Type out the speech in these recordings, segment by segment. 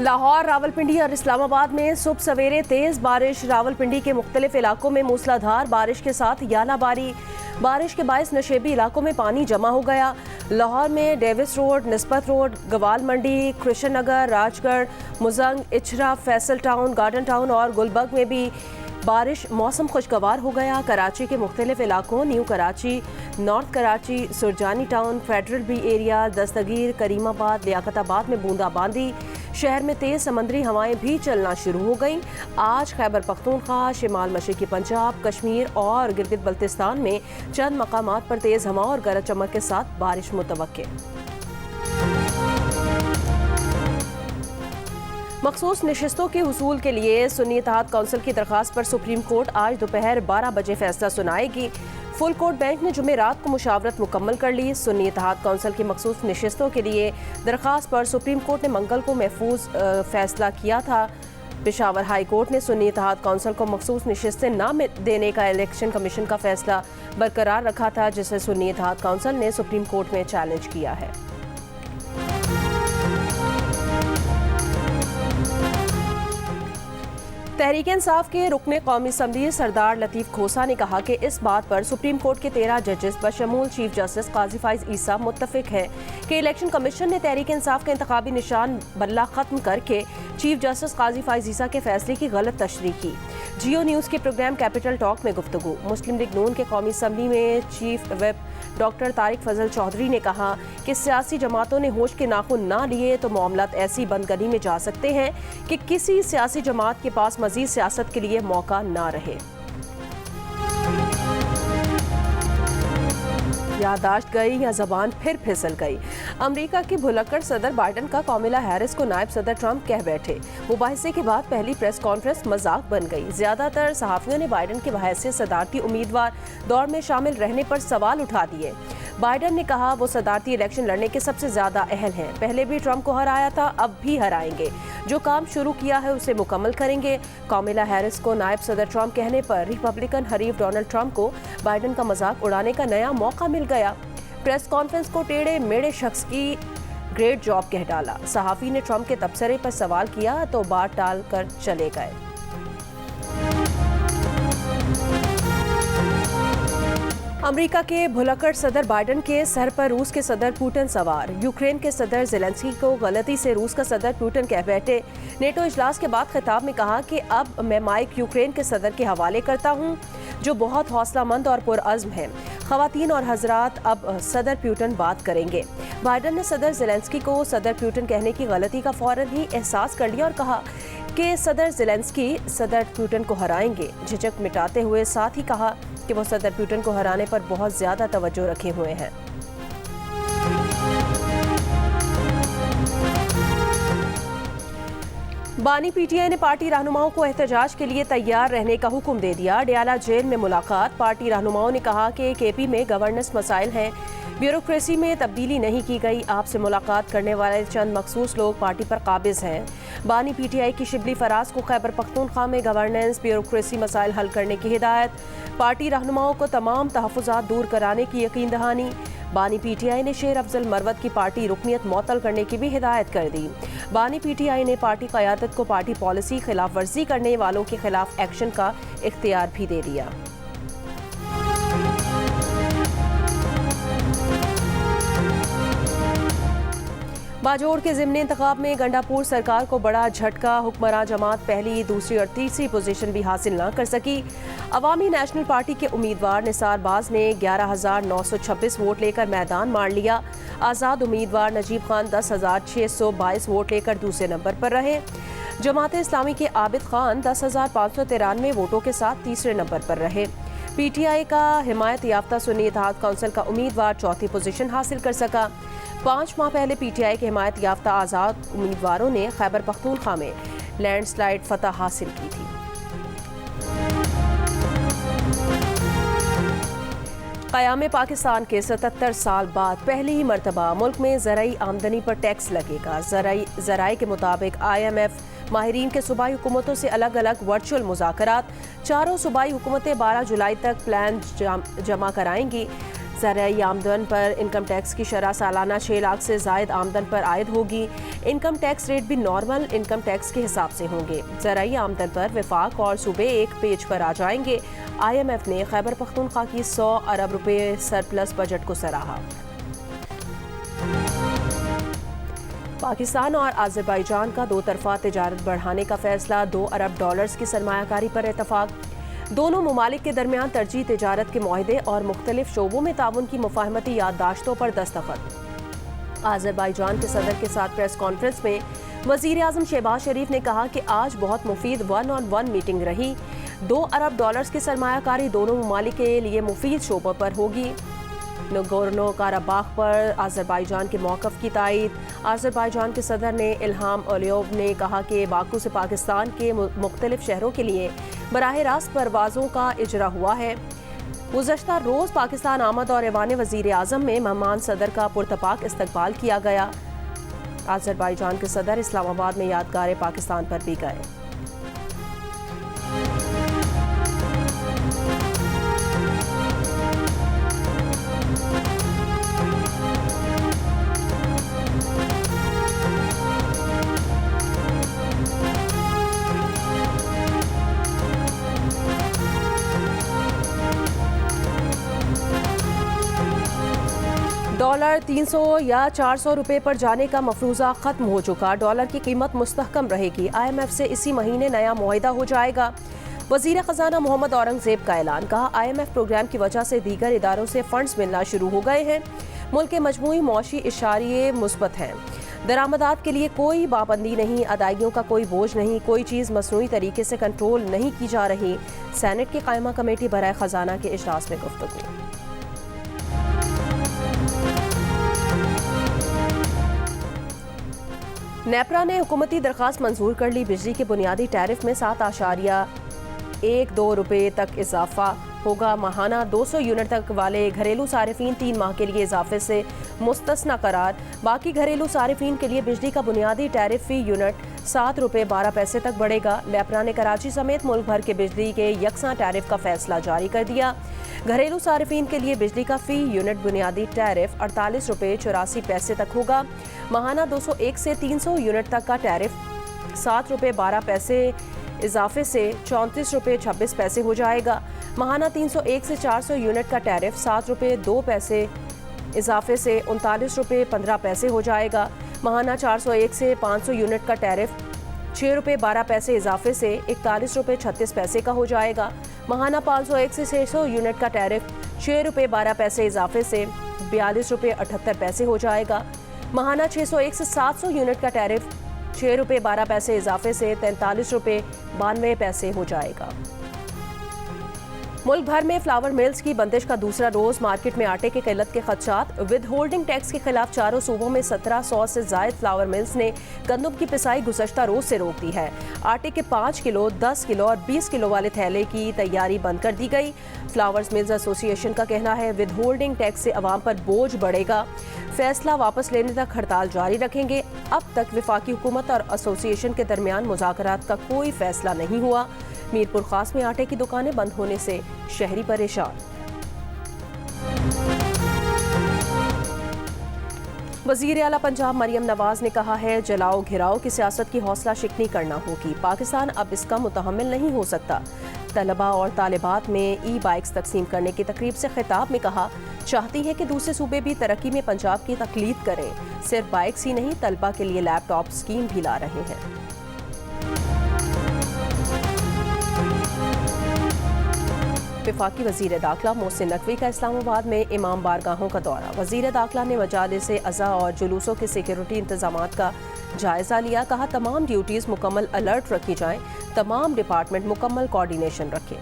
लाहौर, रावलपिंडी और इस्लामाबाद में सुबह सवेरे तेज बारिश। रावलपिंडी के मुख्तलिफ इलाकों में मूसलाधार बारिश के साथ यालाबारी। बारिश के बायस नशेबी इलाकों में पानी जमा हो गया। लाहौर में Davis road, Nisbat road, Gawal Mandi, Krishna Nagar, Rajgarh, Mozang, Ichhra, Faisal town, garden town और गुलबर्ग में भी बारिश। मौसम खुशगवार हो गया। कराची के मुख्तलिफ इलाकों new Karachi, north Karachi, Surjani town, federal B area, Dastgir, Karimabad, Liaquatabad में बूंदाबांदी। शहर में तेज समंदरी हवाएं भी चलना शुरू हो गईं। आज खैबर पख्तूनख्वा, शिमाल मशरकी पंजाब, कश्मीर और गिलगित बल्तिस्तान में चंद मकामात पर तेज हवा और गरज चमक के साथ बारिश मुतवक्के। मखसूस नशिस्तों के हुसूल के लिए सुन्नी इत्तेहाद कौंसिल की दरख्वास्त पर सुप्रीम कोर्ट आज दोपहर 12 बजे फैसला सुनाएगी। फुल कोर्ट बेंच ने जुमेरात को मुशावरत मुकम्मल कर ली। सुन्नी इत्तेहाद कौंसिल की मखसूस नशिस्तों के लिए दरख्वास्त पर सुप्रीम कोर्ट ने मंगल को महफूज फैसला किया था। पेशावर हाई कोर्ट ने सुन्नी इत्तेहाद कौंसिल को मखसूस नशिस्तें न देने का इलेक्शन कमीशन का फैसला बरकरार रखा था, जिसे सुन्नी इत्तेहाद कौंसिल ने सुप्रीम कोर्ट में चैलेंज किया है। तहरीक इंसाफ के रुकने कौमी असम्बली सरदार लतीफ़ खोसा ने कहा कि इस बात पर सुप्रीम कोर्ट के 13 जजेस बशमूल चीफ जस्टिस काजी फाइज ईसा मुत्तफिक हैं कि इलेक्शन कमीशन ने तहरीक इंसाफ का इंतखाबी निशान बल्ला ख़त्म करके चीफ जस्टिस काजी फाइज ईसा के फैसले की गलत तशरीह की। जियो न्यूज़ के प्रोग्राम कैपिटल टॉक में गुफ्तगू। मुस्लिम लीग नून के कौमी असम्बली में चीफ व्हिप डॉक्टर तारिक फजल चौधरी ने कहा कि सियासी जमातों ने होश के नाखून ना लिए तो मामलात ऐसी बंदगनी में जा सकते हैं कि किसी सियासी जमात के पास मजीद सियासत के लिए मौका ना रहे। याददाश्त गई या जबान फिर फिसल गई। अमेरिका के भुलक्कड़ सदर बाइडन का कामिला हैरिस को नायब सदर ट्रंप कह बैठे। मुबाहिसे के बाद पहली प्रेस कॉन्फ्रेंस मजाक बन गई। ज्यादातर सहाफियों ने बाइडन के बहैसियत सदारती उम्मीदवार दौड़ में शामिल रहने पर सवाल उठा दिए। बाइडन ने कहा वो सदारती इलेक्शन लड़ने के सबसे ज्यादा अहल हैं। पहले भी ट्रंप को हराया था, अब भी हराएंगे। जो काम शुरू किया है उसे मुकम्मल करेंगे। कामिला हैरिस को नायब सदर ट्रंप कहने पर रिपब्लिकन हरीफ डोनाल्ड ट्रंप को बाइडन का मजाक उड़ाने का नया मौका मिल गया। प्रेस कॉन्फ्रेंस को टेढ़े मेढ़े शख्स की ग्रेट जॉब कह डाला। सहाफी ने ट्रंप के तबसरे पर सवाल किया तो बात टाल कर चले गए। अमेरिका के भुलक्कड़ सदर बाइडन के सर पर रूस के सदर पुतिन सवार। यूक्रेन के सदर ज़ेलेंस्की को गलती से रूस का सदर पुतिन कह बैठे। नेटो इजलास के बाद खिताब में कहा कि अब मैं माइक यूक्रेन के सदर के हवाले करता हूं, जो बहुत हौसलामंद और पुरअज़्म हैं। ख़वातीन और हजरात, अब सदर पुतिन बात करेंगे। बाइडन ने सदर ज़ेलेंस्की को सदर पुतिन कहने की गलती का फ़ौरन ही एहसास कर लिया और कहा कि सदर ज़ेलेंस्की सदर पुतिन को हराएंगे। झिझक मिटाते हुए साथ ही कहा कि वो सदर पुतिन को हराने पर बहुत ज़्यादा तवज्जो रखे हुए हैं। बानी पीटीआई ने पार्टी रहनुमाओं को एहतजाज के लिए तैयार रहने का हुक्म दे दिया। डियाला जेल में मुलाकात। पार्टी रहनुमाओं ने कहा कि केपी में गवर्नेंस मसाइल हैं, ब्यूरोक्रेसी में तब्दीली नहीं की गई। आपसे मुलाकात करने वाले चंद मखसूस लोग पार्टी पर काबिज हैं। बानी पीटीआई की शिबली फराज को खैबर पख्तूनख्वा में गवर्नेंस ब्यूरोक्रेसी मसाइल हल करने की हिदायत। पार्टी रहनुमाओं को तमाम तहफ़्फ़ुज़ात दूर कराने की यकीन दहानी। बानी पीटीआई ने शेर अफजल मरवत की पार्टी रुकनियत मुअत्तल करने की भी हिदायत कर दी। बानी पीटीआई ने पार्टी क़यादत को पार्टी पॉलिसी खिलाफ वर्जी करने वालों के खिलाफ एक्शन का इख्तियार भी दे दिया। बाजोड़ के ज़िमनी इंतखाब में गंडापुर सरकार को बड़ा झटका। हुक्मरान जमात पहली, दूसरी और तीसरी पोजीशन भी हासिल न कर सकी। अवामी नेशनल पार्टी के उम्मीदवार निसार बाज ने 11,926 वोट लेकर मैदान मार लिया। आज़ाद उम्मीदवार नजीब खान 10,622 वोट लेकर दूसरे नंबर पर रहे। जमात इस्लामी के आबिद खान 10,593 वोटों के साथ तीसरे नंबर पर रहे। पीटीआई का हिमायत याफ्ता सुन्नी इत्तेहाद कौंसिल का उम्मीदवार चौथी पोजीशन हासिल कर सका। 5 माह पहले पीटीआई के हिमायत याफ्ता आज़ाद उम्मीदवारों ने खैबर पख्तूनख्वा में लैंडस्लाइड फतह हासिल की थी। क़याम पाकिस्तान के 77 साल बाद पहली ही मरतबा मुल्क में ज़राई आमदनी पर टैक्स लगेगा। ज़राई के मुताबिक IMF माहिरीन के सूबाई हुकूमतों से अलग अलग वर्चुअल मुज़ाकरात। चारों सूबाई हुकूमतें 12 जुलाई तक प्लान जमा कराएंगी। ज़राई आमदन पर इनकम टैक्स की शरह सालाना 6 लाख से ज़ायद आमदन पर आयद होगी। इनकम टैक्स रेट भी नॉर्मल इनकम टैक्स के हिसाब से होंगे। ज़राई आमदन पर वफाक और सूबे एक पेज पर आ जाएंगे। IMF ने खैबर पख्तूनख्वा की 100 अरब रुपए सरप्लस बजट को सराहा। पाकिस्तान और आज़रबाईजान का दो तरफा तिजारत बढ़ाने का फैसला, $2 अरब की सरमायाकारी पर इतफाक। दोनों ममालिक के दरमियान तरजीह तिजारत के मुआहदे और मुख्तलिफ शोबों में ताउन की मुफाहमती याददाश्तों पर दस्तखत। आज़रबाईजान के सदर के साथ प्रेस कॉन्फ्रेंस में वज़ीर आज़म शहबाज शरीफ ने कहा कि आज बहुत मुफीद 1-on-1 मीटिंग रही। $2 अरब की सरमायाकारी दोनों ममालिक के लिए मुफीद शोबों पर होगी। नगोर्नो काराबाख पर आज़रबाईजान के मौक़िफ़ की तायीद। आज़रबाईजान के सदर ने इल्हाम अलियोव ने कहा कि बाकू से पाकिस्तान के मुख्तलिफ शहरों के लिए बराह रास्त परवाज़ों का इजरा हुआ है। गुज़श्ता रोज़ पाकिस्तान आमद और ऐवान वज़ीर आज़म में मेहमान सदर का पुरतपाक इस्तकबाल किया गया। आज़रबाईजान के सदर इस्लामाबाद में यादगार पाकिस्तान पर भी गए। डॉलर 300 या 400 रुपए पर जाने का मफरूज़ा ख़त्म हो चुका। डॉलर की कीमत मुस्तहकम रहेगी। IMF से इसी महीने नया मुआहिदा हो जाएगा। वज़ीर ख़ज़ाना मोहम्मद औरंगज़ेब का ऐलान। कहा IMF प्रोग्राम की वजह से दीगर इदारों से फ़ंड्स मिलना शुरू हो गए हैं। मुल्क के मजमूई मौशी इशारे मुस्बत हैं। दरामदात के लिए कोई पाबंदी नहीं, अदायगियों का कोई बोझ नहीं, कोई चीज़ मसनूई तरीके से कंट्रोल नहीं की जा रही। सेनेट की कायमा कमेटी बराए ख़ज़ाना के इजलास में गुफ्तगू। नेपरा ने हुकूमती दरख्वास्त मंजूर कर ली। बिजली के बुनियादी टैरिफ में 7.12 रुपए तक इजाफा होगा। माहाना 200 यूनिट तक वाले घरेलू सारिफीन 3 माह के लिए इजाफे से मुस्तस्ना करार। बाकी घरेलू सारिफीन के लिए बिजली का बुनियादी टैरिफ फी यूनिट 7 रुपए 12 पैसे तक बढ़ेगा। नेपरा ने कराची समेत मुल्क भर के बिजली के यकसा टैरिफ का फैसला जारी कर दिया। घरेलू सारिफीन के लिए बिजली का फी यूनिट बुनियादी टैरिफ 48 रुपए 84 पैसे तक होगा। माहाना 201 से 300 यूनिट तक का टैरिफ 7 रुपए 12 पैसे इजाफे से 34 रुपए 26 पैसे हो जाएगा। माहाना 301 से 400 यूनिट का टैरिफ 7 रुपए 2 पैसे इजाफे से 39 रुपए 15 पैसे हो जाएगा। माहाना 401 से 500 यूनिट का टैरिफ 6 रुपए 12 पैसे इजाफे से 41 रुपए 36 पैसे का हो जाएगा। माहाना 501 से 600 यूनिट का टैरिफ 6 रुपए 12 पैसे इजाफे से 42 रुपए 78 पैसे हो जाएगा। माहाना 601 से 700 यूनिट का टैरिफ 6 रुपए 12 पैसे इजाफे से 43 रुपए 92 पैसे हो जाएगा। मुल्क भर में फ्लावर मिल्स की बंदिश का दूसरा रोज। मार्केट में आटे की किल्लत के खदशात। विद होल्डिंग टैक्स के खिलाफ चारों सूबों में 1700 से जायद फ्लावर मिल्स ने गंदम की पिसाई गुज़श्ता रोज से रोक दी है। आटे के 5 किलो, 10 किलो और 20 किलो वाले थैले की तैयारी बंद कर दी गई। फ्लावर्स मिल्स एसोसिएशन का कहना है विद होल्डिंग टैक्स से अवाम पर बोझ बढ़ेगा। फैसला वापस लेने तक हड़ताल जारी रखेंगे। अब तक वफाकी हुकूमत और एसोसिएशन के दरमियान मुज़ाकरात का कोई फैसला नहीं हुआ। मीरपुर खास में आटे की दुकानें बंद होने से शहरी परेशान। वज़ीर आला पंजाब मरियम नवाज ने कहा है जलाओ घिराओ की सियासत की हौसला शिकनी करना होगी। पाकिस्तान अब इसका मुतहम्मिल नहीं हो सकता। तलबा और तालिबात में ई बाइक्स तकसीम करने की तकरीब से खिताब में कहा चाहती है कि दूसरे सूबे भी तरक्की में पंजाब की तकलीद करें। सिर्फ बाइक्स ही नहीं, तलबा के लिए लैपटॉप स्कीम भी ला रहे हैं। वफाकी वज़ीर दाखिला मोहसिन नकवी का इस्लामाबाद में इमाम बारगाहों का दौरा। वज़ीर दाखिला ने मजालिस अज़ा और जुलूसों के सिक्योरिटी इंतजामात का जायज़ा लिया। कहा तमाम ड्यूटीज़ मुकम्मल अलर्ट रखी जाएं, तमाम डिपार्टमेंट मुकम्मल कोऑर्डिनेशन रखें।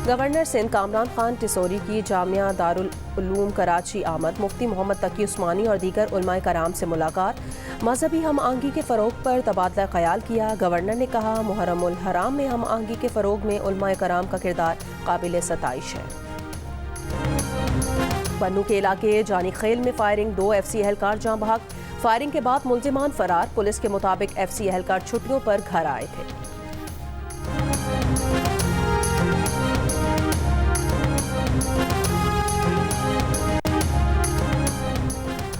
गवर्नर सिंध कामरान खान टिसोरी की जामिया दारुल उलूम कराची आमद। मुफ्ती मोहम्मद तकी उस्मानी और दीगर उलमाए कराम से मुलाकात। मजहबी हम आहंगी के फ़रोग पर तबादला ख्याल किया। गवर्नर ने कहा मुहर्रमुल हराम में हम आहंगी के फ़रोग में उलमाए कराम का किरदार काबिल सताइश है। बन्नू के इलाके जानी खेल में फायरिंग, 2 FC एहलकार जाँ बहक। फायरिंग के बाद मुल्जिमान फरार। पुलिस के मुताबिक FC एहलकार छुट्टियों पर घर आए थे।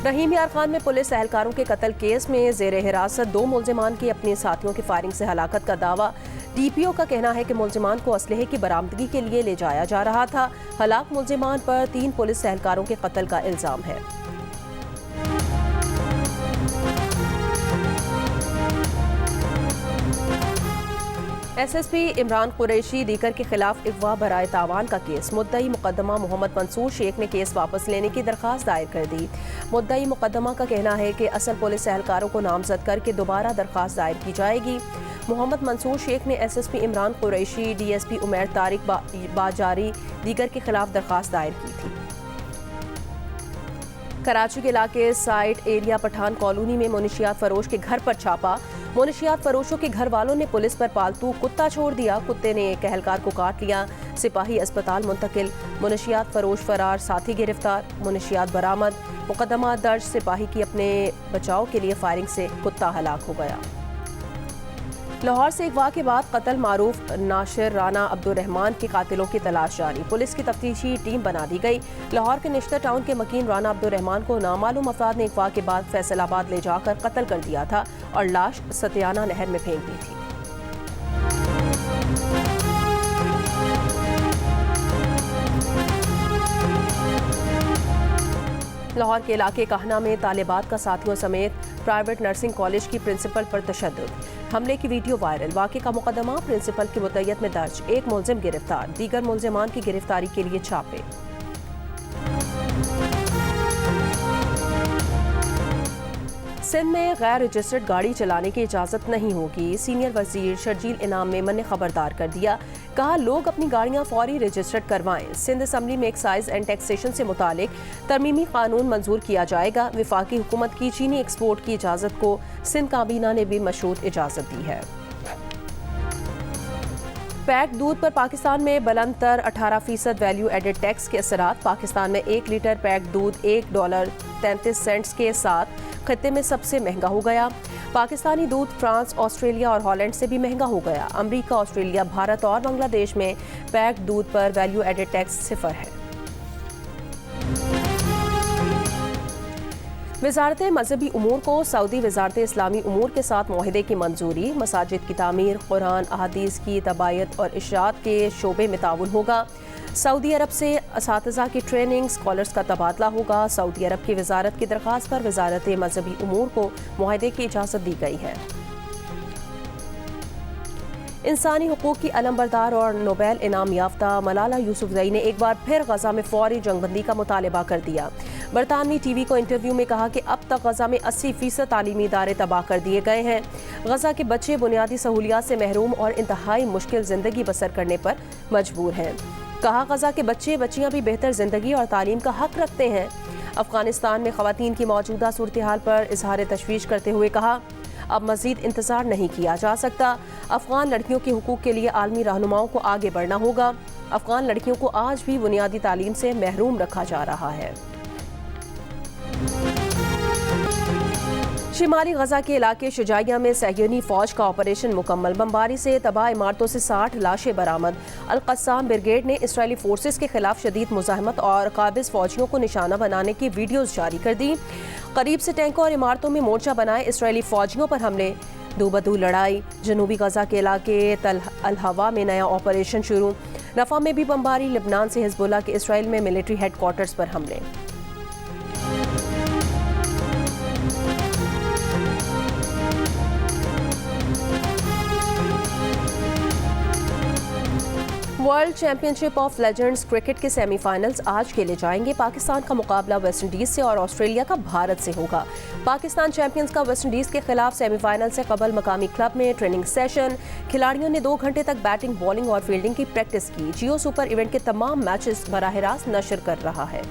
रहीम यार खान में पुलिस एहलकारों के कत्ल केस में जेर हिरासत 2 मुल्जिमान की अपने साथियों की फायरिंग से हलाकत का दावा। DPO का कहना है कि मुल्जिमान को असलहे की बरामदगी के लिए ले जाया जा रहा था। हलाक मुल्जिमान पर 3 पुलिस एहलकारों के कत्ल का इल्जाम है। SSP इमरान कुरैशी दीगर के खिलाफ अगवा बराए तावान का केस। मुद्दई मुकदमा मोहम्मद मंसूर शेख ने केस वापस लेने की दरख्वास्त दायर कर दी। मुद्दई मुकदमा का कहना है कि असल पुलिस एहलकारों को नामजद करके दोबारा दरख्वास्त दायर की जाएगी। मोहम्मद मंसूर शेख ने SSP इमरान कुरैशी, DSP उमैर तारिक बाजारी दीगर के खिलाफ दरख्वास्त दायर की थी। कराची के इलाके साइट एरिया पठान कॉलोनी में मुनशियात फरोश के घर पर छापा। मुनशियात फरोशों के घर वालों ने पुलिस पर पालतू कुत्ता छोड़ दिया। कुत्ते ने एक एहलकार को काट लिया। सिपाही अस्पताल मुंतकिल। मुनशियात फरोश फरार, साथी गिरफ्तार। मुनशियात बरामद। मुकदमा दर्ज। सिपाही की अपने बचाव के लिए फायरिंग से कुत्ता हलाक हो गया। लाहौर से अगवा के बाद कत्ल मारूफ नासिर राना अब्दुर्रहमान के कातिलों की तलाश जारी। पुलिस की तफ्तीशी टीम बना दी गई। लाहौर के निश्तर टाउन के मकीन राना अब्दुर्रहमान को नामालूम अफराद ने अगवा के बाद फैसलाबाद ले जाकर कत्ल कर दिया था और लाश सतियाना नहर में फेंक दी थी। लाहौर के इलाके कहना में तालिबात का साथियों समेत प्राइवेट नर्सिंग कॉलेज की प्रिंसिपल पर तशद्दुद। हमले की वीडियो वायरल। वाक़े का मुकदमा प्रिंसिपल की मुद्दयत में दर्ज। एक मुलजिम गिरफ्तार। दीगर मुलजिमान की गिरफ्तारी के लिए छापे। सिंध में गैर रजिस्टर्ड गाड़ी चलाने की इजाज़त नहीं होगी। सीनियर वजीर शर्जील इनाम मेमन ने खबरदार कर दिया। कहा, लोग अपनी गाड़ियां फौरी रजिस्टर्ड करवाएं। सिंध असम्बली में एक्साइज एंड टैक्सेशन से मुतालिक तरमीमी कानून मंजूर किया जाएगा। विफाकी हुकूमत की चीनी एक्सपोर्ट की इजाज़त को सिंध काबीना ने भी मशरूत इजाज़त दी है। पैक दूध पर पाकिस्तान में बुलंद तर 18% वैल्यू एडेड टैक्स के असरात। पाकिस्तान में 1 लीटर पैक दूध $1.33 के साथ खत्ते में सबसे महंगा हो गया। पाकिस्तानी दूध फ्रांस, ऑस्ट्रेलिया और हॉलैंड से भी महंगा हो गया। अमेरिका, ऑस्ट्रेलिया, भारत और बांग्लादेश में पैक दूध पर वैल्यू एडेड टैक्स 0 है। वजारत मजहबी उमूर को सऊदी वजारत इस्लामी उमूर के साथ मुआहदे की मंजूरी। मसाजिद की तामीर, कुरान, अहादीस की तबायत और इशरात के शोबे में ताउन होगा। सऊदी अरब से असातिज़ा की ट्रेनिंग, स्कॉलर्स का तबादला होगा। सऊदी अरब की वजारत की दरख्वास्त पर वजारत मजहबी उमूर को मुआहदे की इजाज़त दी गई है। इंसानी हुकूक की अलमबरदार और नोबेल इनाम याफ्ता मलाला यूसुफजई ने एक बार फिर गजा में फौरी जंगबंदी का मुतालबा कर दिया। बरतानवी TV को इंटरव्यू में कहा कि अब तक गजा में 80% तालीमी इदारे तबाह कर दिए गए हैं। गजा के बच्चे बुनियादी सहूलियात से महरूम और इंतहाई मुश्किल जिंदगी बसर करने पर मजबूर हैं। कहा, गजा के बच्चे बच्चियां भी बेहतर जिंदगी और तालीम का हक रखते हैं। अफगानिस्तान में खवातीन की मौजूदा सूरत हाल पर इजहार तशवीश करते हुए कहा, अब मजीद इंतजार नहीं किया जा सकता। अफगान लड़कियों के हुकूक के लिए आलमी रहनुमाओं को आगे बढ़ना होगा। अफगान लड़कियों को आज भी बुनियादी तालीम से महरूम रखा जा रहा है। शिमाली गजा के इलाके शुजाइया में सहयोनी फौज का ऑपरेशन मुकम्मल। बमबारी से तबाह इमारतों से 60 लाशें बरामद। अल-कस्साम ब्रिगेड ने इसराइली फोर्सेस के खिलाफ शदीद मुजाहमत और काबिज फौजियों को निशाना बनाने की वीडियोज जारी कर दी। करीब से टैंकों और इमारतों में मोर्चा बनाए इसराइली फौजियों पर हमले। दो बदू लड़ाई। जनूबी गजा के इलाके तल अल हवा में नया ऑपरेशन शुरू। रफा में भी बमबारी। लेबनान से हिजबुल्लाह के इसराइल में मिलिट्री हेडक्वार्टर्स पर हमले। World championship of legends cricket के सेमीफाइनल्स आज खेले जाएंगे। पाकिस्तान का मुकाबला वेस्टइंडीज से और ऑस्ट्रेलिया का भारत से होगा। पाकिस्तान चैंपियंस का वेस्टइंडीज के खिलाफ सेमीफाइनल से कबल मकामी क्लब में ट्रेनिंग सेशन। खिलाड़ियों ने 2 घंटे तक बैटिंग, बॉलिंग और फील्डिंग की प्रैक्टिस की। जियो सुपर इवेंट के तमाम मैचेस बराह रास्त नशर कर रहा है।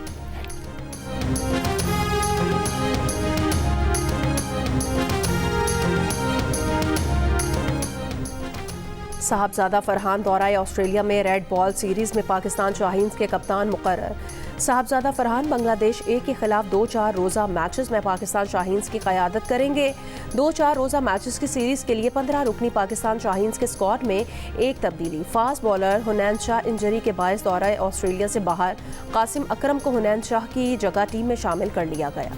साहबजादा फरहान दौरा ऑस्ट्रेलिया में रेड बॉल सीरीज में पाकिस्तान शाहीन्स के कप्तान मुकर्रर। साहबजादा फरहान बांग्लादेश ए के खिलाफ 2-4 रोज़ा मैचेस में पाकिस्तान शाहीन्स की क़यादत करेंगे। 2-4 रोज़ा मैचेस की सीरीज़ के लिए 15 रुकनी पाकिस्तान शाहीन्स के स्क्वाड में एक तब्दीली। फास्ट बॉलर हुनैन शाह इंजरी के बायस दौरा ऑस्ट्रेलिया से बाहर, कासिम अकरम को हुनैन शाह की जगह टीम में शामिल कर लिया गया।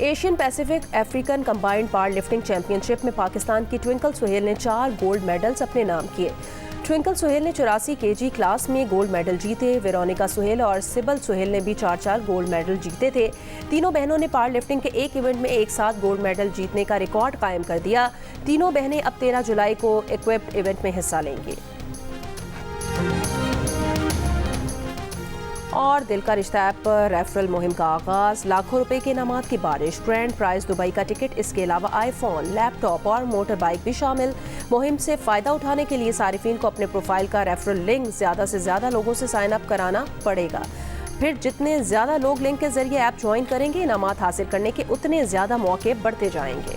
Asian Pacific African combined power lifting championship में पाकिस्तान की ट्विंकल सुहेल ने 4 गोल्ड मेडल्स अपने नाम किए। ट्विंकल सुहेल ने 84 केजी क्लास में गोल्ड मेडल जीते। वेरोनिका सुहेल और सिबल सुहेल ने भी 4-4 गोल्ड मेडल जीते थे। तीनों बहनों ने पावर लिफ्टिंग के एक इवेंट में एक साथ गोल्ड मेडल जीतने का रिकॉर्ड कायम कर दिया। तीनों बहनें अब 13 जुलाई को इक्विप्ड इवेंट में हिस्सा लेंगी। और दिल का रिश्ता ऐप पर रेफरल मुहिम का आगाज, लाखों रुपए के इनामात की बारिश, ग्रैंड प्राइज दुबई का टिकट, इसके अलावा आईफोन, लैपटॉप और मोटर बाइक भी शामिल। मुहिम से फ़ायदा उठाने के लिए सारिफिन को अपने प्रोफाइल का रेफरल लिंक ज़्यादा से ज़्यादा लोगों से साइन अप कराना पड़ेगा। फिर जितने ज़्यादा लोग लिंक के जरिए ऐप ज्वाइन करेंगे, इनामात हासिल करने के उतने ज़्यादा मौके बढ़ते जाएंगे।